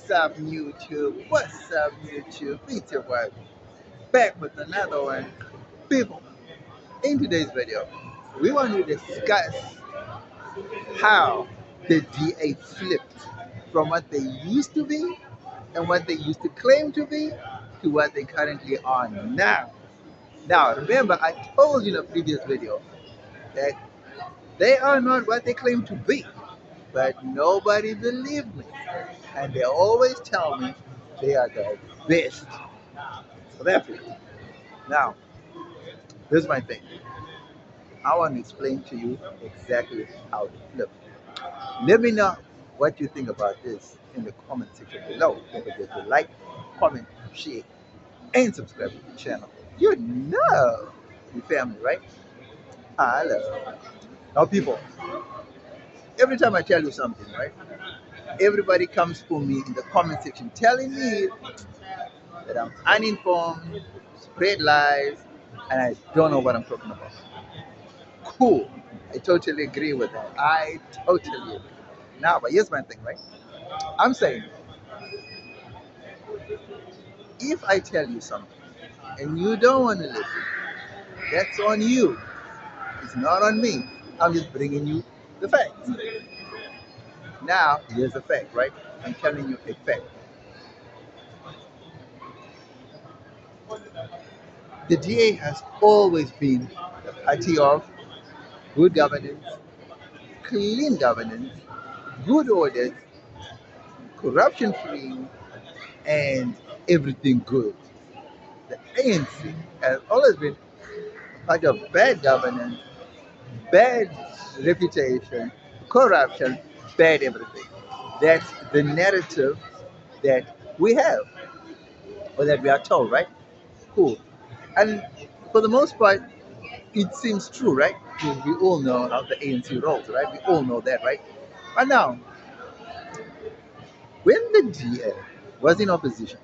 What's up, YouTube? What's up, YouTube? It's your boy back with another one. People, in today's video, we want to discuss how the DA flipped from what they used to be and what they used to claim to be to what they currently are now. Now, remember, I told you in a previous video that they are not what they claim to be, but nobody believed me. And they always tell me they are the best. So therefore, now, here's my thing. I want to explain to you exactly how it flipped. Let me know what you think about this in the comment section below. Don't forget to like, comment, share, and subscribe to the channel. You know, your family, right? Hello. Now, people, every time I tell you something, right? Everybody comes for me in the comment section telling me that I'm uninformed, spread lies, and I don't know what I'm talking about. Cool. I totally agree with that. I totally agree. Now, but here's my thing, right? I'm saying if I tell you something and you don't want to listen, that's on you. It's not on me. I'm just bringing you the facts. Now, here's the fact, right? I'm telling you a fact. The DA has always been the party of good governance, clean governance, good audit, corruption free, and everything good. The ANC has always been part of bad governance, bad reputation, corruption, bad everything. That's the narrative that we have, or that we are told, right? Cool. And for the most part, it seems true, right? We all know how the ANC rolls, right? We all know that, right? But now, when the GL was in opposition,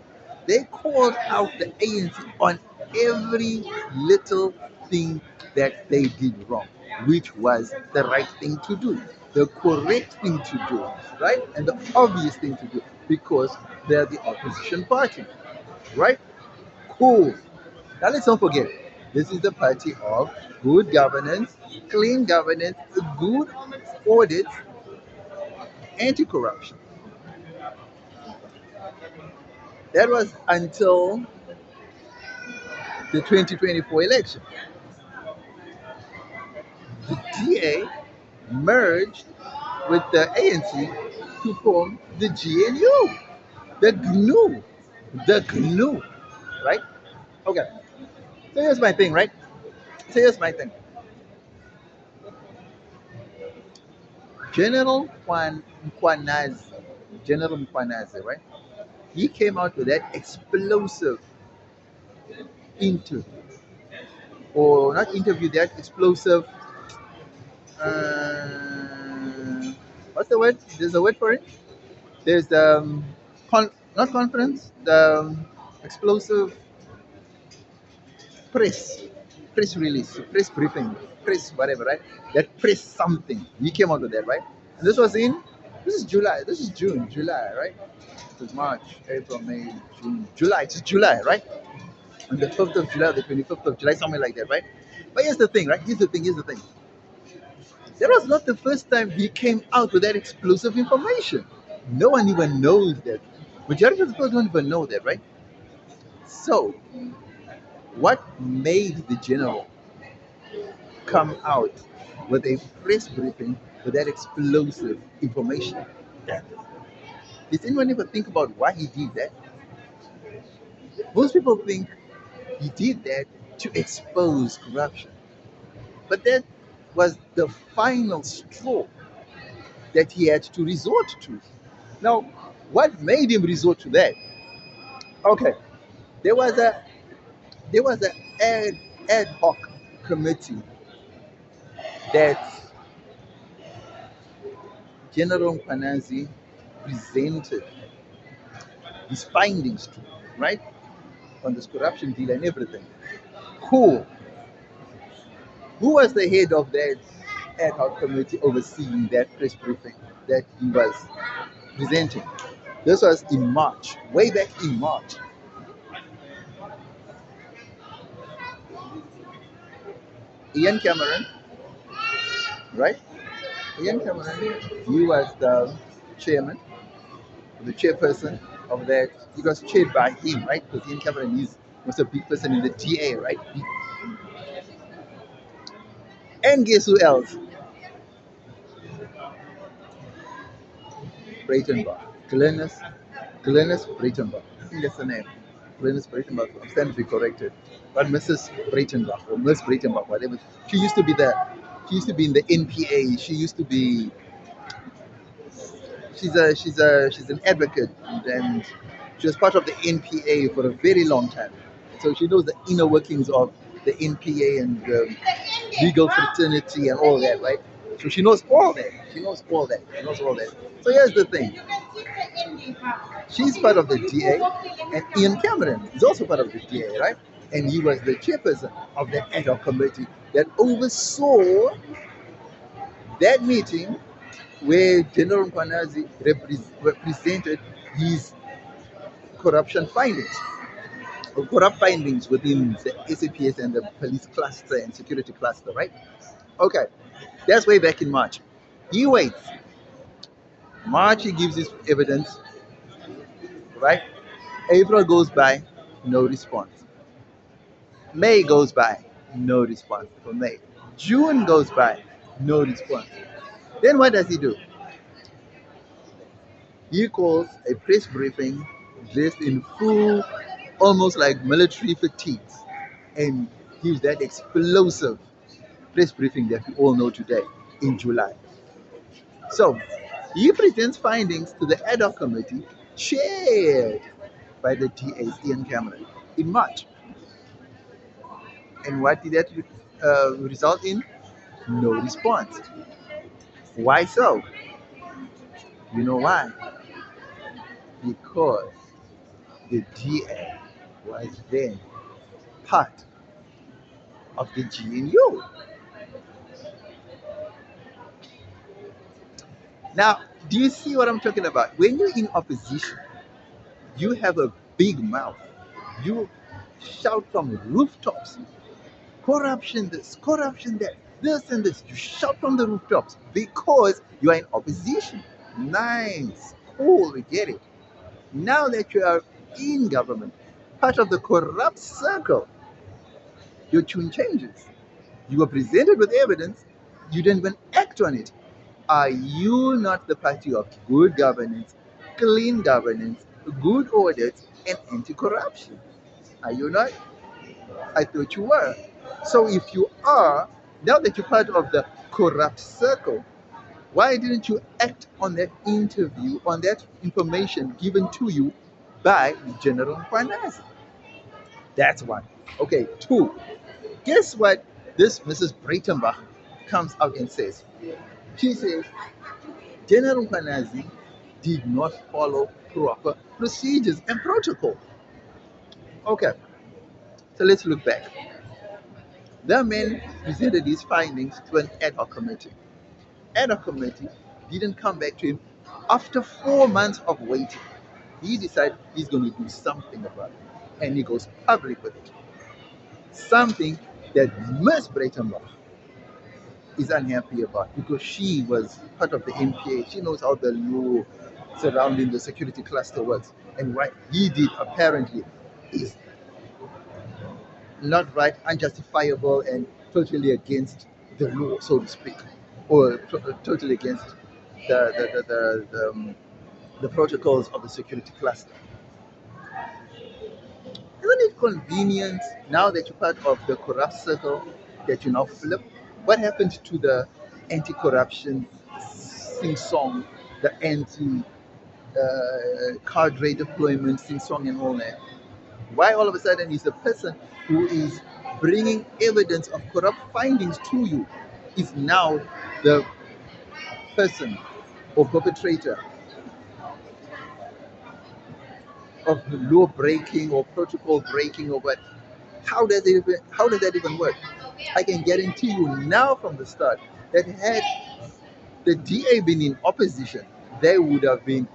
they called out the ANC on every little thing that they did wrong, which was the right thing to do, the correct thing to do, right? And the obvious thing to do because they're the opposition party, right? Cool. Now let's not forget, this is the party of good governance, clean governance, good audit, anti-corruption. That was until the 2024 election. The DA merged with the ANC to form the GNU, the GNU, the GNU, right? Okay, so here's my thing, right? So here's my thing. General Mkwanazi, General Mkwanazi, right? He came out with that explosive interview, or not interview, that explosive. Uh, what's the word? There's a word for it. There's the not conference, the explosive press press release, press briefing, press whatever, right? That press something. We came out with that, right? And this is July, this is June, July, right? This is March, April, May, June, July. It's July, right? On the 5th of July, the 25th of July, something like that, right? But here's the thing, right? Here's the thing. That was not the first time he came out with that explosive information. No one even knows that. Majority of the people don't even know that, right? So, what made the general come out with a press briefing with that explosive information? Does anyone ever think about why he did that? Most people think he did that to expose corruption. But that was the final straw that he had to resort to. Now, what made him resort to that? Okay, there was a there was an ad hoc committee that General Mkwanazi presented his findings to, right? On this corruption deal and everything. Who? Who was the head of that ad hoc committee overseeing that press briefing that he was presenting? This was in March, way back in March, Ian Cameron, right? Ian Cameron, he was the chairman, the chairperson of that. He was chaired by him, right? Because Ian Cameron was a big person in the DA, right? And guess who else? Breitenbach. Glennis Breitenbach. I think that's the name. Glennis Breitenbach. I'm standing to be corrected. But Mrs. Breitenbach or Miss Breitenbach, whatever. She used to be in the NPA. She used to be she's an advocate, and she was part of the NPA for a very long time. So she knows the inner workings of the NPA and the legal fraternity and all that, right? So she knows all that. She knows all that. She knows all that. So here's the thing. She's part of the DA, and Ian Cameron is also part of the DA, right? And he was the chairperson of the ad hoc committee that oversaw that meeting where General Mpanazi represented his corruption findings, or corrupt findings within the SAPS and the police cluster and security cluster, right? Okay, that's way back in March. He waits. March, he gives his evidence, right? April goes by, no response. May goes by, no response for May. June goes by, no response. Then what does he do? He calls a press briefing dressed in full, almost like military fatigues, and gives that explosive press briefing that we all know today in July. So he presents findings to the ad hoc committee chaired by the DA Ian Cameron in March. And what did that result in? No response. Why so? You know why? Because the DA was then part of the GNU. Now, do you see what I'm talking about? When you're in opposition, you have a big mouth. You shout from rooftops, corruption this, corruption that, this and this. You shout from the rooftops because you are in opposition. Nice, cool, we get it. Now that you are in government, part of the corrupt circle, your tune changes. You were presented with evidence, you didn't even act on it. Are you not the party of good governance, clean governance, good audits, and anti corruption? Are you not? I thought you were. So if you are, now that you're part of the corrupt circle, why didn't you act on that interview, on that information given to you by General Mpanazi? That's one. Okay, two. Guess what this Mrs. Breitenbach comes out and says? She says General Mpanazi did not follow proper procedures and protocol. Okay, so let's look back. The man presented his findings to an ad hoc committee. Ad hoc committee didn't come back to him after 4 months of waiting. He decided he's going to do something about it, and he goes public with it. Something that Ms. Breitenbach is unhappy about because she was part of the NPA. She knows how the law surrounding the security cluster works. And what he did apparently is not right, unjustifiable, and totally against the law, so to speak, or totally against the protocols of the security cluster. Isn't it convenient now that you're part of the corrupt circle that you now flip? What happened to the anti-corruption sing song, the anti-cadre deployment sing song and all that? Why all of a sudden is the person who is bringing evidence of corrupt findings to you is now the person or perpetrator of law breaking or protocol breaking or what? How does that even work? I can guarantee you now from the start that had the DA been in opposition, they would have been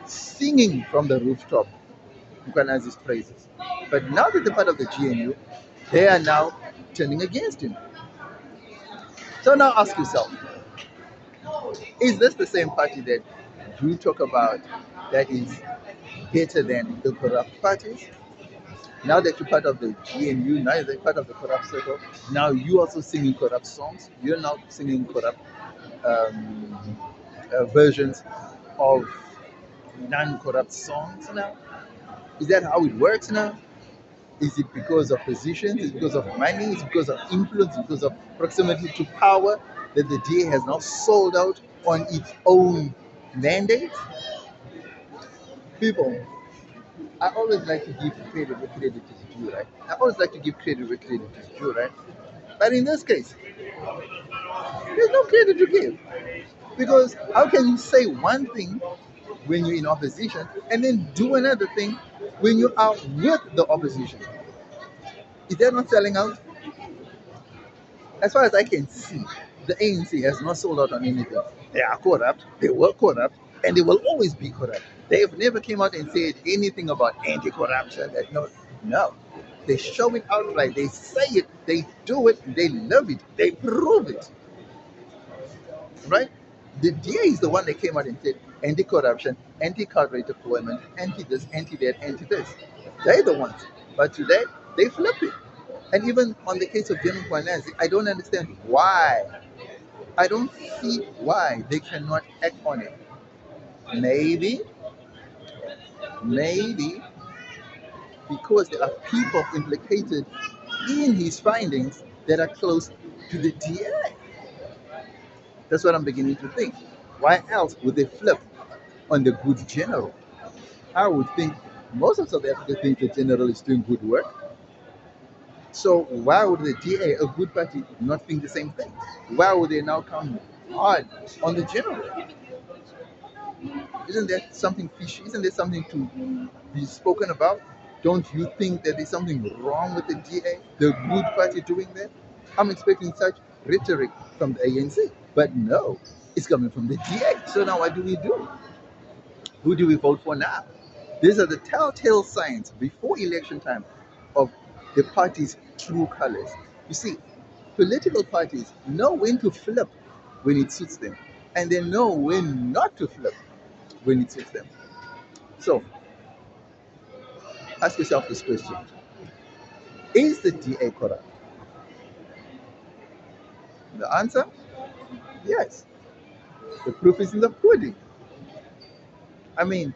singing from the rooftop Mkwanazi's praises. But now that they're part of the GNU, they are now turning against him. So now ask yourself, is this the same party that you talk about that is better than the corrupt parties? Now that you're part of the GNU, now you're part of the corrupt circle, now you also singing corrupt songs. You're now singing corrupt um, versions of non-corrupt songs now. Is that how it works now? Is it because of positions? Is it because of money? Is it because of influence? Is it because of proximity to power that the DA has now sold out on its own mandate? People, I always like to give credit where credit is due, right? I always like to give credit where credit is due, right? But in this case, there's no credit to give. Because how can you say one thing when you're in opposition and then do another thing when you are with the opposition? Is that not selling out? As far as I can see, the ANC has not sold out on anything. They are corrupt, they were corrupt, and they will always be corrupt. They have never came out and said anything about anti-corruption. No. They show it outright. They say it, they do it, they love it, they prove it. Right? The DA is the one that came out and said anti-corruption, anti-card rate deployment, anti-this, anti-that, anti-this. They're the ones. But today, they flip it. And even on the case of General Kwanazi, I don't understand why. I don't see why they cannot act on it. Maybe, maybe because there are people implicated in his findings that are close to the DA. That's what I'm beginning to think. Why else would they flip on the good general? I would think most of South Africa think the general is doing good work. So why would the DA, a good party, not think the same thing? Why would they now come hard on the general? Isn't that something fishy? Isn't there something to be spoken about? Don't you think that there's something wrong with the DA, the good party doing that? I'm expecting such rhetoric from the ANC, but no, it's coming from the DA. So now what do we do? Who do we vote for now? These are the telltale signs before election time of the party's true colors. You see, political parties know when to flip when it suits them, and they know when not to flip when it suits them. So, ask yourself this question: is the DA corrupt? The answer: yes. The proof is in the pudding. I mean,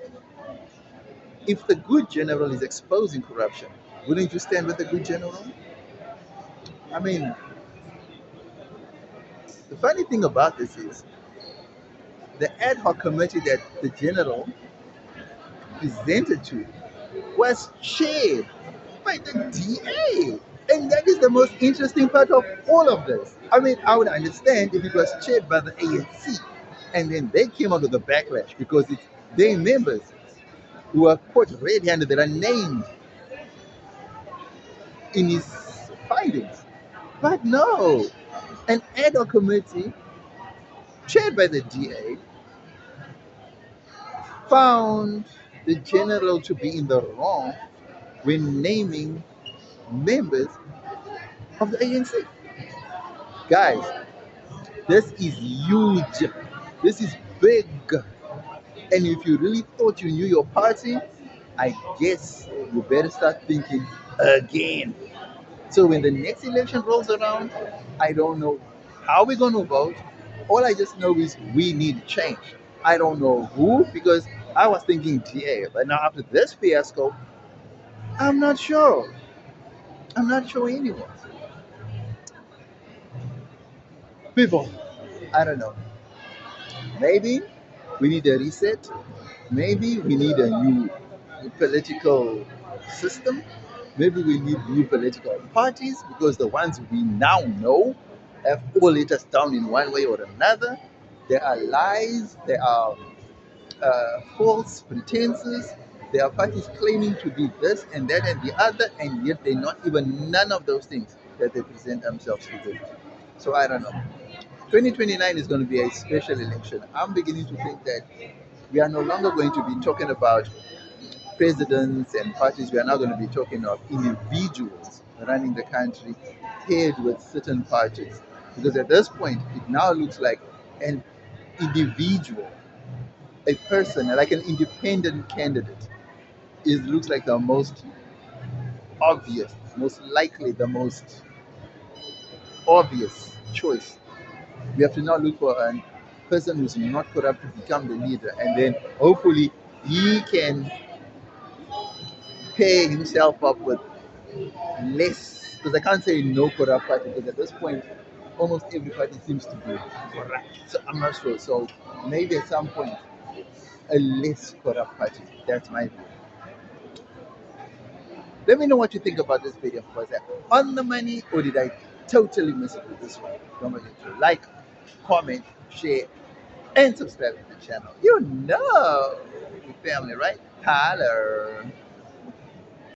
if the good general is exposing corruption, wouldn't you stand with the good general? I mean, the funny thing about this is the ad hoc committee that the general presented to was chaired by the DA. And that is the most interesting part of all of this. I mean, I would understand if it was chaired by the ANC and then they came out with a backlash because it's their members who are caught red handed that are named in his findings. But no, an ad hoc committee chaired by the DA found the general to be in the wrong when naming members of the ANC. Guys, this is huge. This is big. And if you really thought you knew your party, I guess you better start thinking again. So when the next election rolls around, I don't know how we're going to vote. All I just know is we need change. I don't know who because I was thinking DA, but now after this fiasco, I'm not sure. I'm not sure anyone. People, I don't know. Maybe we need a reset. Maybe we need a new political system. Maybe we need new political parties because the ones we now know have all let us down in one way or another. There are lies, there are false pretenses, there are parties claiming to be this and that and the other, and yet they're not even none of those things that they present themselves to be. So I don't know. 2029 is going to be a special election. I'm beginning to think that We are no longer going to be talking about presidents and parties. We are now going to be talking of individuals running the country paired with certain parties. Because at this point, it now looks like an individual, a person, like an independent candidate, is looks like the most obvious, most likely the most obvious choice. We have to now look for a person who's not corrupt to become the leader, and then hopefully he can pair himself up with less, because I can't say no corrupt party, because at this point almost every party seems to be corrupt. So I'm not sure. So maybe at some point a less corrupt party. That's my view. Let me know what you think about this video. Was that on the money or did I totally miss it with this one? Don't forget to like, comment, share, and subscribe to the channel. You know, we family, right? Holler.